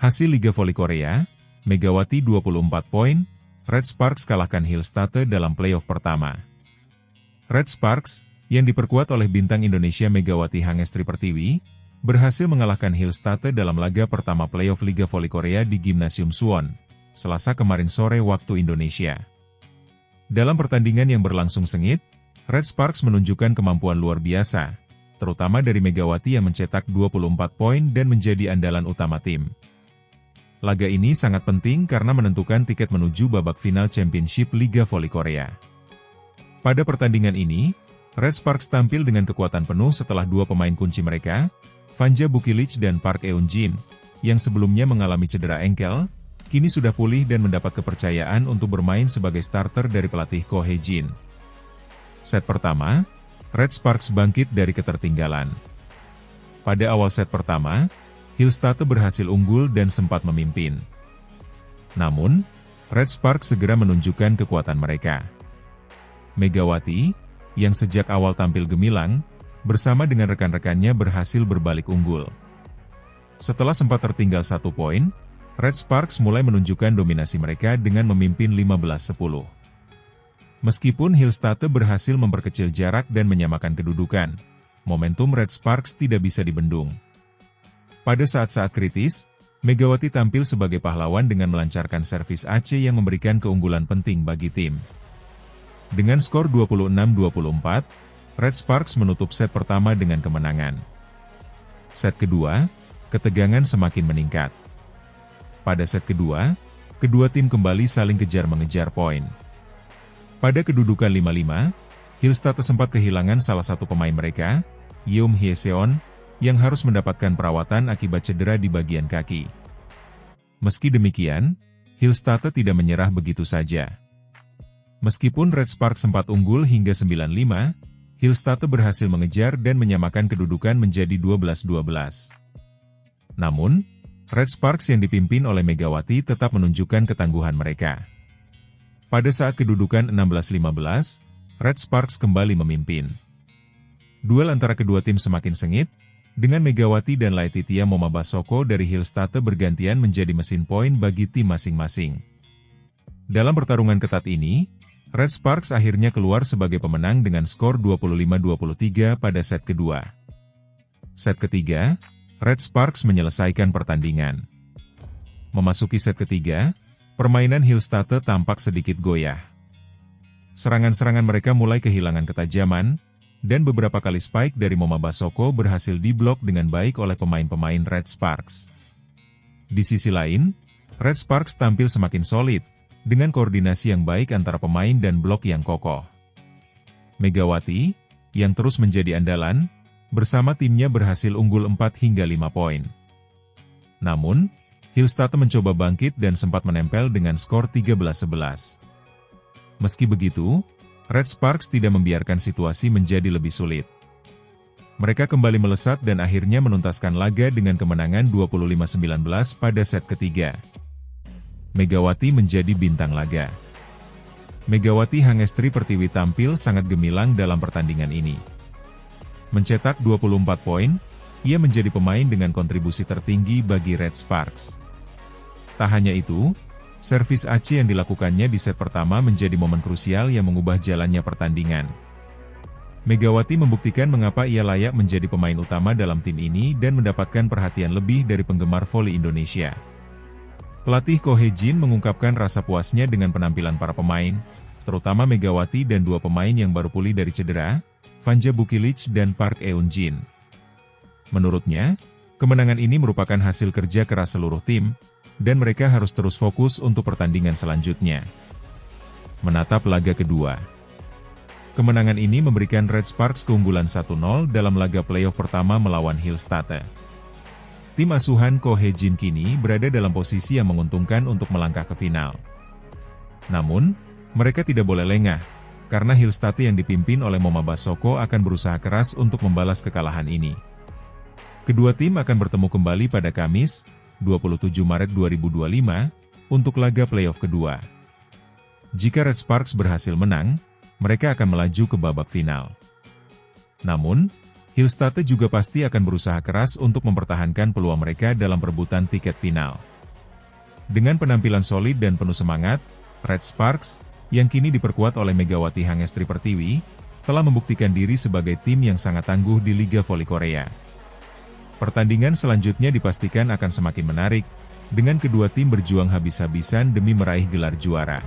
Hasil Liga Voli Korea, Megawati 24 poin, Red Sparks kalahkan Hillstate dalam playoff pertama. Red Sparks, yang diperkuat oleh bintang Indonesia Megawati Hangestri Pertiwi, berhasil mengalahkan Hillstate dalam laga pertama playoff Liga Voli Korea di Gimnasium Suwon, Selasa kemarin sore waktu Indonesia. Dalam pertandingan yang berlangsung sengit, Red Sparks menunjukkan kemampuan luar biasa, terutama dari Megawati yang mencetak 24 poin dan menjadi andalan utama tim. Laga ini sangat penting karena menentukan tiket menuju babak final Championship Liga Voli Korea. Pada pertandingan ini, Red Sparks tampil dengan kekuatan penuh setelah dua pemain kunci mereka, Vanja Bukilic dan Park Eun-jin, yang sebelumnya mengalami cedera engkel, kini sudah pulih dan mendapat kepercayaan untuk bermain sebagai starter dari pelatih Ko Hae-jin. Set pertama, Red Sparks bangkit dari ketertinggalan. Pada awal set pertama, Hillstate berhasil unggul dan sempat memimpin. Namun, Red Sparks segera menunjukkan kekuatan mereka. Megawati, yang sejak awal tampil gemilang, bersama dengan rekan-rekannya berhasil berbalik unggul. Setelah sempat tertinggal 1 poin, Red Sparks mulai menunjukkan dominasi mereka dengan memimpin 15-10. Meskipun Hillstate berhasil memperkecil jarak dan menyamakan kedudukan, momentum Red Sparks tidak bisa dibendung. Pada saat-saat kritis, Megawati tampil sebagai pahlawan dengan melancarkan servis Aceh yang memberikan keunggulan penting bagi tim. Dengan skor 26-24, Red Sparks menutup set pertama dengan kemenangan. Set kedua, ketegangan semakin meningkat. Pada set kedua, kedua tim kembali saling kejar-mengejar poin. Pada kedudukan 5-5, Hillstate sempat kehilangan salah satu pemain mereka, Yeom Hye-seon, yang harus mendapatkan perawatan akibat cedera di bagian kaki. Meski demikian, Hillstate tidak menyerah begitu saja. Meskipun Red Sparks sempat unggul hingga 9-5, Hillstate berhasil mengejar dan menyamakan kedudukan menjadi 12-12. Namun, Red Sparks yang dipimpin oleh Megawati tetap menunjukkan ketangguhan mereka. Pada saat kedudukan 16-15, Red Sparks kembali memimpin. Duel antara kedua tim semakin sengit, dengan Megawati dan Laetitia Momabasoko dari Hillstate bergantian menjadi mesin poin bagi tim masing-masing. Dalam pertarungan ketat ini, Red Sparks akhirnya keluar sebagai pemenang dengan skor 25-23 pada set kedua. Set ketiga, Red Sparks menyelesaikan pertandingan. Memasuki set ketiga, permainan Hillstate tampak sedikit goyah. Serangan-serangan mereka mulai kehilangan ketajaman, dan beberapa kali spike dari Momabasoko berhasil diblok dengan baik oleh pemain-pemain Red Sparks. Di sisi lain, Red Sparks tampil semakin solid, dengan koordinasi yang baik antara pemain dan blok yang kokoh. Megawati, yang terus menjadi andalan, bersama timnya berhasil unggul 4 hingga 5 poin. Namun, Hillstate mencoba bangkit dan sempat menempel dengan skor 13-11. Meski begitu, Red Sparks tidak membiarkan situasi menjadi lebih sulit. Mereka kembali melesat dan akhirnya menuntaskan laga dengan kemenangan 25-19 pada set ketiga. Megawati menjadi bintang laga. Megawati Hangestri Pertiwi tampil sangat gemilang dalam pertandingan ini. Mencetak 24 poin, ia menjadi pemain dengan kontribusi tertinggi bagi Red Sparks. Tak hanya itu, servis Aceh yang dilakukannya di set pertama menjadi momen krusial yang mengubah jalannya pertandingan. Megawati membuktikan mengapa ia layak menjadi pemain utama dalam tim ini dan mendapatkan perhatian lebih dari penggemar voli Indonesia. Pelatih Ko Hae-jin mengungkapkan rasa puasnya dengan penampilan para pemain, terutama Megawati dan dua pemain yang baru pulih dari cedera, Vanja Bukilic dan Park Eun-jin. Menurutnya, kemenangan ini merupakan hasil kerja keras seluruh tim, dan mereka harus terus fokus untuk pertandingan selanjutnya. Menatap laga kedua. Kemenangan ini memberikan Red Sparks keunggulan 1-0 dalam laga playoff pertama melawan Hillstate. Tim asuhan Ko Hae-jin kini berada dalam posisi yang menguntungkan untuk melangkah ke final. Namun, mereka tidak boleh lengah, karena Hillstate yang dipimpin oleh Momabasoko akan berusaha keras untuk membalas kekalahan ini. Kedua tim akan bertemu kembali pada Kamis, 27 Maret 2025, untuk laga playoff kedua. Jika Red Sparks berhasil menang, mereka akan melaju ke babak final. Namun, Hillstate juga pasti akan berusaha keras untuk mempertahankan peluang mereka dalam perebutan tiket final. Dengan penampilan solid dan penuh semangat, Red Sparks, yang kini diperkuat oleh Megawati Hangestri Pertiwi, telah membuktikan diri sebagai tim yang sangat tangguh di Liga Voli Korea. Pertandingan selanjutnya dipastikan akan semakin menarik, dengan kedua tim berjuang habis-habisan demi meraih gelar juara.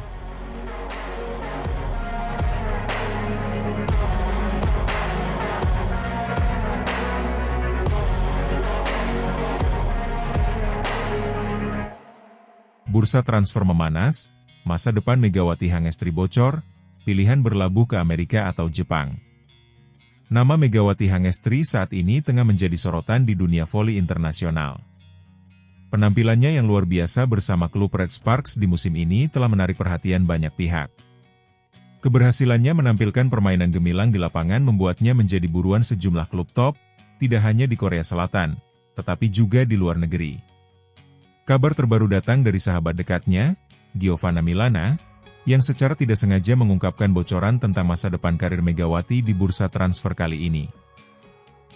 Bursa transfer memanas, masa depan Megawati Hangestri bocor, pilihan berlabuh ke Amerika atau Jepang. Nama Megawati Hangestri saat ini tengah menjadi sorotan di dunia voli internasional. Penampilannya yang luar biasa bersama klub Red Sparks di musim ini telah menarik perhatian banyak pihak. Keberhasilannya menampilkan permainan gemilang di lapangan membuatnya menjadi buruan sejumlah klub top, tidak hanya di Korea Selatan, tetapi juga di luar negeri. Kabar terbaru datang dari sahabat dekatnya, Giovanna Milana, yang secara tidak sengaja mengungkapkan bocoran tentang masa depan karir Megawati di bursa transfer kali ini.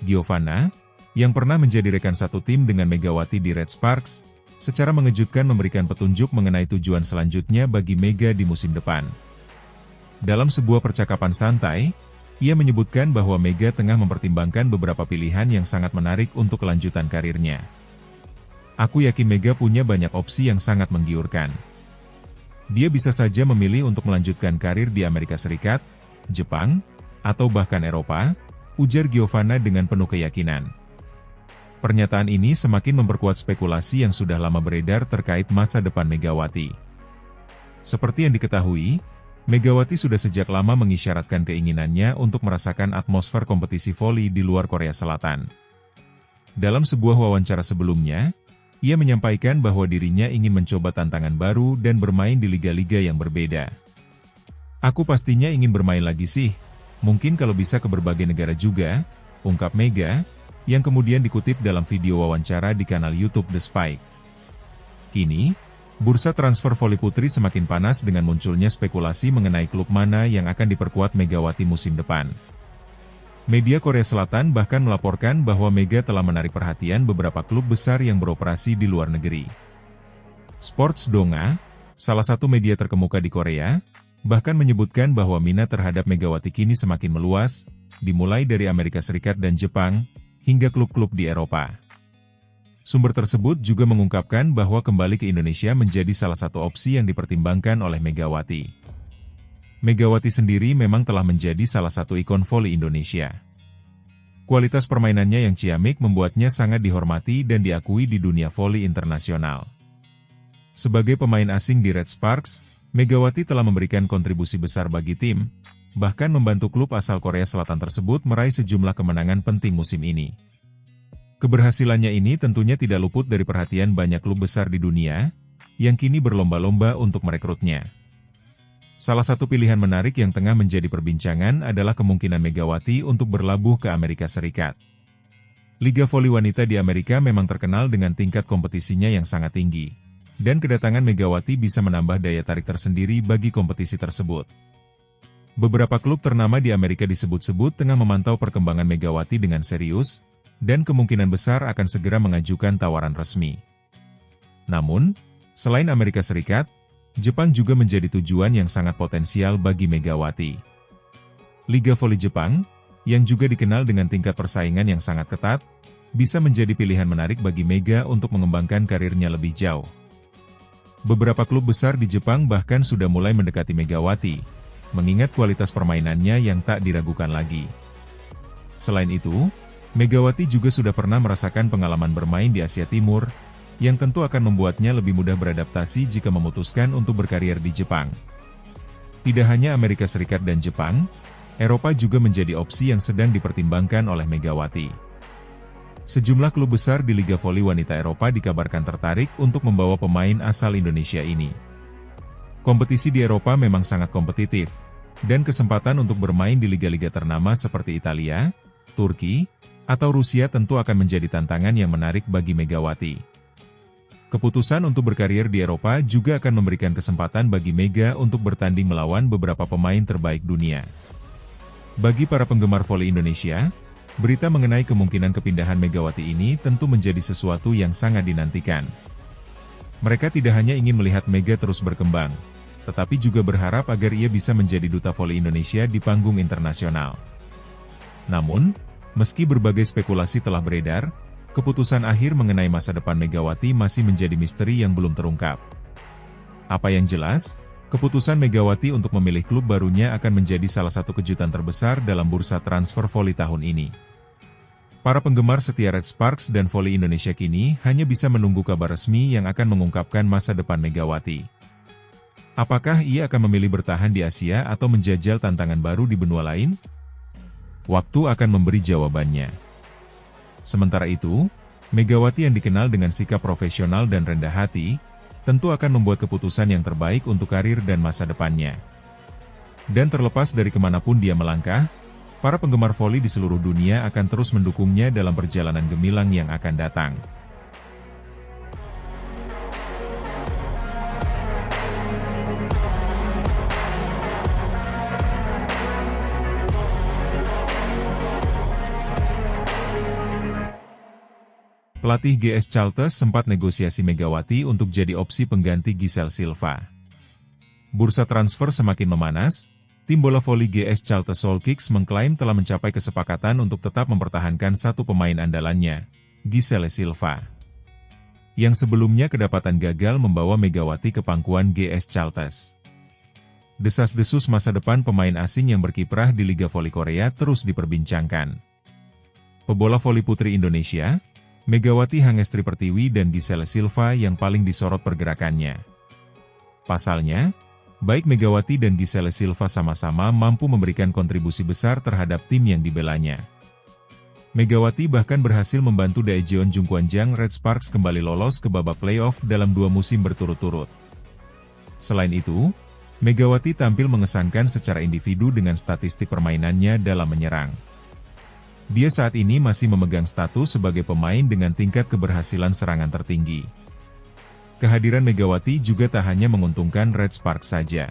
Giovanna, yang pernah menjadi rekan satu tim dengan Megawati di Red Sparks, secara mengejutkan memberikan petunjuk mengenai tujuan selanjutnya bagi Mega di musim depan. Dalam sebuah percakapan santai, ia menyebutkan bahwa Mega tengah mempertimbangkan beberapa pilihan yang sangat menarik untuk kelanjutan karirnya. Aku yakin Mega punya banyak opsi yang sangat menggiurkan. Dia bisa saja memilih untuk melanjutkan karir di Amerika Serikat, Jepang, atau bahkan Eropa, ujar Giovanna dengan penuh keyakinan. Pernyataan ini semakin memperkuat spekulasi yang sudah lama beredar terkait masa depan Megawati. Seperti yang diketahui, Megawati sudah sejak lama mengisyaratkan keinginannya untuk merasakan atmosfer kompetisi voli di luar Korea Selatan. Dalam sebuah wawancara sebelumnya, ia menyampaikan bahwa dirinya ingin mencoba tantangan baru dan bermain di liga-liga yang berbeda. Aku pastinya ingin bermain lagi sih, mungkin kalau bisa ke berbagai negara juga, ungkap Mega, yang kemudian dikutip dalam video wawancara di kanal YouTube The Spike. Kini, bursa transfer voli putri semakin panas dengan munculnya spekulasi mengenai klub mana yang akan diperkuat Megawati musim depan. Media Korea Selatan bahkan melaporkan bahwa Mega telah menarik perhatian beberapa klub besar yang beroperasi di luar negeri. Sports Donga, salah satu media terkemuka di Korea, bahkan menyebutkan bahwa minat terhadap Megawati kini semakin meluas, dimulai dari Amerika Serikat dan Jepang, hingga klub-klub di Eropa. Sumber tersebut juga mengungkapkan bahwa kembali ke Indonesia menjadi salah satu opsi yang dipertimbangkan oleh Megawati. Megawati sendiri memang telah menjadi salah satu ikon voli Indonesia. Kualitas permainannya yang ciamik membuatnya sangat dihormati dan diakui di dunia voli internasional. Sebagai pemain asing di Red Sparks, Megawati telah memberikan kontribusi besar bagi tim, bahkan membantu klub asal Korea Selatan tersebut meraih sejumlah kemenangan penting musim ini. Keberhasilannya ini tentunya tidak luput dari perhatian banyak klub besar di dunia, yang kini berlomba-lomba untuk merekrutnya. Salah satu pilihan menarik yang tengah menjadi perbincangan adalah kemungkinan Megawati untuk berlabuh ke Amerika Serikat. Liga voli wanita di Amerika memang terkenal dengan tingkat kompetisinya yang sangat tinggi, dan kedatangan Megawati bisa menambah daya tarik tersendiri bagi kompetisi tersebut. Beberapa klub ternama di Amerika disebut-sebut tengah memantau perkembangan Megawati dengan serius, dan kemungkinan besar akan segera mengajukan tawaran resmi. Namun, selain Amerika Serikat, Jepang juga menjadi tujuan yang sangat potensial bagi Megawati. Liga Voli Jepang, yang juga dikenal dengan tingkat persaingan yang sangat ketat, bisa menjadi pilihan menarik bagi Mega untuk mengembangkan karirnya lebih jauh. Beberapa klub besar di Jepang bahkan sudah mulai mendekati Megawati, mengingat kualitas permainannya yang tak diragukan lagi. Selain itu, Megawati juga sudah pernah merasakan pengalaman bermain di Asia Timur, yang tentu akan membuatnya lebih mudah beradaptasi jika memutuskan untuk berkarier di Jepang. Tidak hanya Amerika Serikat dan Jepang, Eropa juga menjadi opsi yang sedang dipertimbangkan oleh Megawati. Sejumlah klub besar di Liga Voli Wanita Eropa dikabarkan tertarik untuk membawa pemain asal Indonesia ini. Kompetisi di Eropa memang sangat kompetitif, dan kesempatan untuk bermain di liga-liga ternama seperti Italia, Turki, atau Rusia tentu akan menjadi tantangan yang menarik bagi Megawati. Keputusan untuk berkarier di Eropa juga akan memberikan kesempatan bagi Mega untuk bertanding melawan beberapa pemain terbaik dunia. Bagi para penggemar voli Indonesia, berita mengenai kemungkinan kepindahan Megawati ini tentu menjadi sesuatu yang sangat dinantikan. Mereka tidak hanya ingin melihat Mega terus berkembang, tetapi juga berharap agar ia bisa menjadi duta voli Indonesia di panggung internasional. Namun, meski berbagai spekulasi telah beredar, keputusan akhir mengenai masa depan Megawati masih menjadi misteri yang belum terungkap. Apa yang jelas, keputusan Megawati untuk memilih klub barunya akan menjadi salah satu kejutan terbesar dalam bursa transfer voli tahun ini. Para penggemar setia Red Sparks dan voli Indonesia kini hanya bisa menunggu kabar resmi yang akan mengungkapkan masa depan Megawati. Apakah ia akan memilih bertahan di Asia atau menjajal tantangan baru di benua lain? Waktu akan memberi jawabannya. Sementara itu, Megawati yang dikenal dengan sikap profesional dan rendah hati, tentu akan membuat keputusan yang terbaik untuk karir dan masa depannya. Dan terlepas dari kemanapun dia melangkah, para penggemar voli di seluruh dunia akan terus mendukungnya dalam perjalanan gemilang yang akan datang. Pelatih GS Chalters sempat negosiasi Megawati untuk jadi opsi pengganti Giselle Silva. Bursa transfer semakin memanas, tim bola voli GS Chalters Soul Kicks mengklaim telah mencapai kesepakatan untuk tetap mempertahankan satu pemain andalannya, Giselle Silva, yang sebelumnya kedapatan gagal membawa Megawati ke pangkuan GS Chalters. Desas-desus masa depan pemain asing yang berkiprah di Liga Voli Korea terus diperbincangkan. Pebola voli putri Indonesia, Megawati Hangestri Pertiwi dan Giselle Silva yang paling disorot pergerakannya. Pasalnya, baik Megawati dan Giselle Silva sama-sama mampu memberikan kontribusi besar terhadap tim yang dibelanya. Megawati bahkan berhasil membantu Daejeon Jungkwanjang Red Sparks kembali lolos ke babak playoff dalam 2 musim berturut-turut. Selain itu, Megawati tampil mengesankan secara individu dengan statistik permainannya dalam menyerang. Dia saat ini masih memegang status sebagai pemain dengan tingkat keberhasilan serangan tertinggi. Kehadiran Megawati juga tak hanya menguntungkan Red Sparks saja.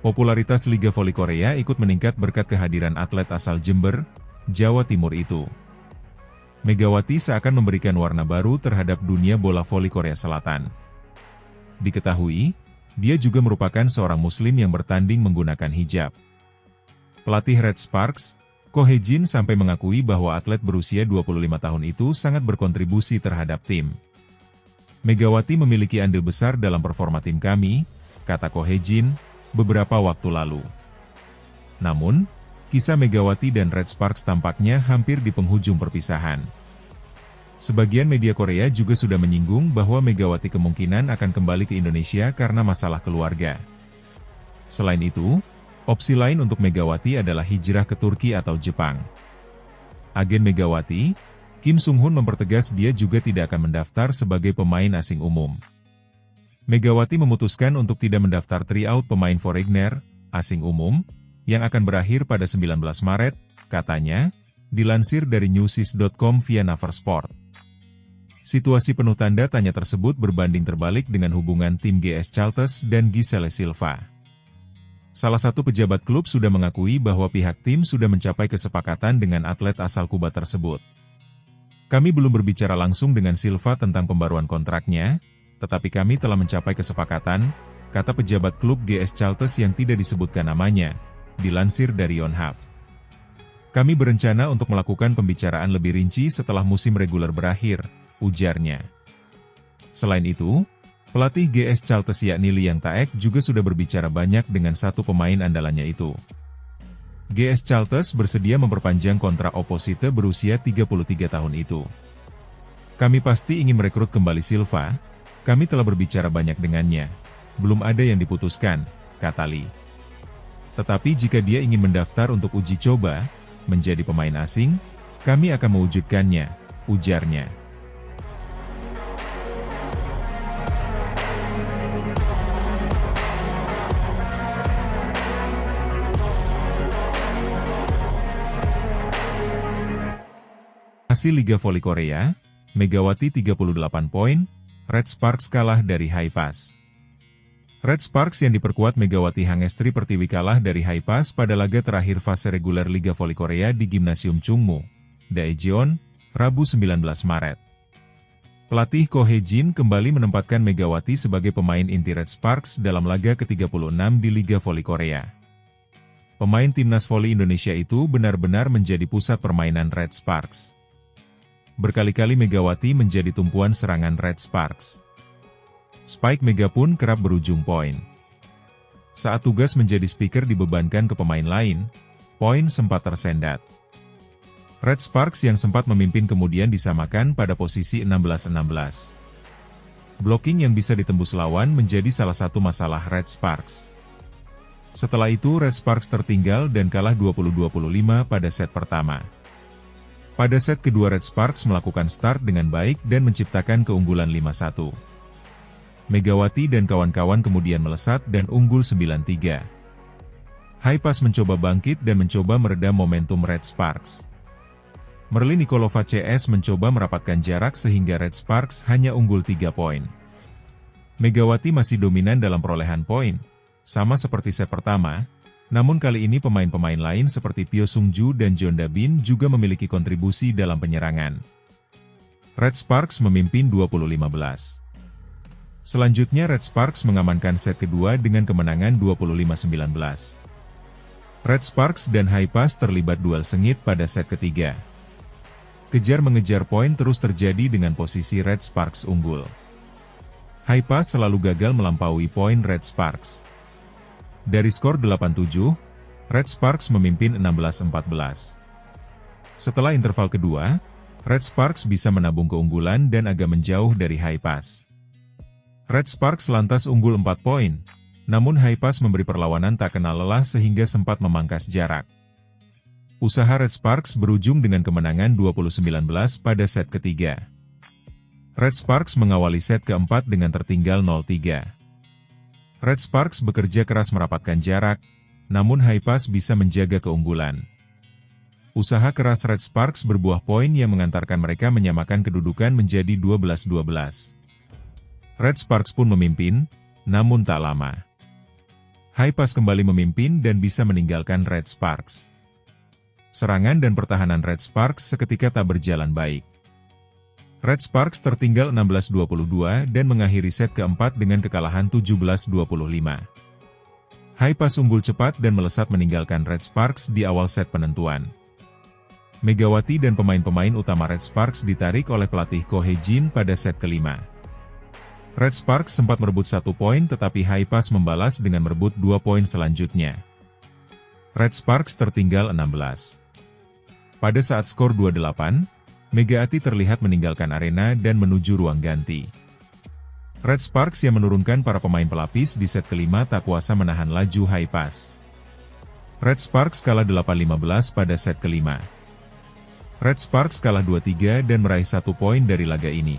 Popularitas Liga Voli Korea ikut meningkat berkat kehadiran atlet asal Jember, Jawa Timur itu. Megawati seakan memberikan warna baru terhadap dunia bola voli Korea Selatan. Diketahui, dia juga merupakan seorang Muslim yang bertanding menggunakan hijab. Pelatih Red Sparks, Ko Hye-jin sampai mengakui bahwa atlet berusia 25 tahun itu sangat berkontribusi terhadap tim. Megawati memiliki andil besar dalam performa tim kami, kata Ko Hye-jin, beberapa waktu lalu. Namun, kisah Megawati dan Red Sparks tampaknya hampir di penghujung perpisahan. Sebagian media Korea juga sudah menyinggung bahwa Megawati kemungkinan akan kembali ke Indonesia karena masalah keluarga. Selain itu, opsi lain untuk Megawati adalah hijrah ke Turki atau Jepang. Agen Megawati, Kim Sung-hun mempertegas dia juga tidak akan mendaftar sebagai pemain asing umum. Megawati memutuskan untuk tidak mendaftar tryout pemain foreigner, asing umum, yang akan berakhir pada 19 Maret, katanya, dilansir dari newsis.com via Naversport. Situasi penuh tanda tanya tersebut berbanding terbalik dengan hubungan tim GS Chalters dan Giselle Silva. Salah satu pejabat klub sudah mengakui bahwa pihak tim sudah mencapai kesepakatan dengan atlet asal Kuba tersebut. Kami belum berbicara langsung dengan Silva tentang pembaruan kontraknya, tetapi kami telah mencapai kesepakatan, kata pejabat klub GS Chalters yang tidak disebutkan namanya, dilansir dari Yonhap. Kami berencana untuk melakukan pembicaraan lebih rinci setelah musim reguler berakhir, ujarnya. Selain itu, pelatih GS Chalters yakni Lee Yang Taek juga sudah berbicara banyak dengan satu pemain andalannya itu. GS Chalters bersedia memperpanjang kontrak Oposite berusia 33 tahun itu. Kami pasti ingin merekrut kembali Silva, kami telah berbicara banyak dengannya. Belum ada yang diputuskan, kata Lee. Tetapi jika dia ingin mendaftar untuk uji coba, menjadi pemain asing, kami akan mewujudkannya, ujarnya. Hasil Liga Voli Korea, Megawati 38 poin, Red Sparks kalah dari Haipas. Red Sparks yang diperkuat Megawati Hangestri Pertiwi kalah dari Haipas pada laga terakhir fase reguler Liga Voli Korea di Gimnasium Chungmu, Daejeon, Rabu 19 Maret. Pelatih Ko Hye-jin kembali menempatkan Megawati sebagai pemain inti Red Sparks dalam laga ke-36 di Liga Voli Korea. Pemain timnas voli Indonesia itu benar-benar menjadi pusat permainan Red Sparks. Berkali-kali Megawati menjadi tumpuan serangan Red Sparks. Spike Mega pun kerap berujung poin. Saat tugas menjadi speaker dibebankan ke pemain lain, poin sempat tersendat. Red Sparks yang sempat memimpin kemudian disamakan pada posisi 16-16. Blocking yang bisa ditembus lawan menjadi salah satu masalah Red Sparks. Setelah itu Red Sparks tertinggal dan kalah 20-25 pada set pertama. Pada set kedua Red Sparks melakukan start dengan baik dan menciptakan keunggulan 5-1. Megawati dan kawan-kawan kemudian melesat dan unggul 9-3. Haipas mencoba bangkit dan mencoba meredam momentum Red Sparks. Merlin Nikolova CS mencoba merapatkan jarak sehingga Red Sparks hanya unggul 3 poin. Megawati masih dominan dalam perolehan poin, sama seperti set pertama, namun kali ini pemain-pemain lain seperti Pyo Sung-ju dan Jeon Da-bin juga memiliki kontribusi dalam penyerangan. Red Sparks memimpin 20-15. Selanjutnya Red Sparks mengamankan set kedua dengan kemenangan 25-19. Red Sparks dan Haipas terlibat duel sengit pada set ketiga. Kejar-mengejar poin terus terjadi dengan posisi Red Sparks unggul. Haipas selalu gagal melampaui poin Red Sparks. Dari skor 8-7, Red Sparks memimpin 16-14. Setelah interval kedua, Red Sparks bisa menabung keunggulan dan agak menjauh dari Haipas. Red Sparks lantas unggul 4 poin, namun Haipas memberi perlawanan tak kenal lelah sehingga sempat memangkas jarak. Usaha Red Sparks berujung dengan kemenangan 20-19 pada set ketiga. Red Sparks mengawali set keempat dengan tertinggal 0-3. Red Sparks bekerja keras merapatkan jarak, namun Haipas bisa menjaga keunggulan. Usaha keras Red Sparks berbuah poin yang mengantarkan mereka menyamakan kedudukan menjadi 12-12. Red Sparks pun memimpin, namun tak lama. Haipas kembali memimpin dan bisa meninggalkan Red Sparks. Serangan dan pertahanan Red Sparks seketika tak berjalan baik. Red Sparks tertinggal 16-22 dan mengakhiri set keempat dengan kekalahan 17-25. Haipas unggul cepat dan melesat meninggalkan Red Sparks di awal set penentuan. Megawati dan pemain-pemain utama Red Sparks ditarik oleh pelatih Ko Hye-jin pada set kelima. Red Sparks sempat merebut 1 poin tetapi Haipas membalas dengan merebut 2 poin selanjutnya. Red Sparks tertinggal 16. Pada saat skor 28, Megawati terlihat meninggalkan arena dan menuju ruang ganti. Red Sparks yang menurunkan para pemain pelapis di set kelima tak kuasa menahan laju Haipas. Red Sparks kalah 8-15 pada set kelima. Red Sparks kalah 2-3 dan meraih 1 poin dari laga ini.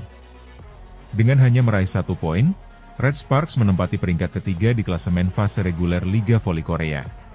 Dengan hanya meraih 1 poin, Red Sparks menempati peringkat ketiga di klasemen fase reguler Liga Voli Korea.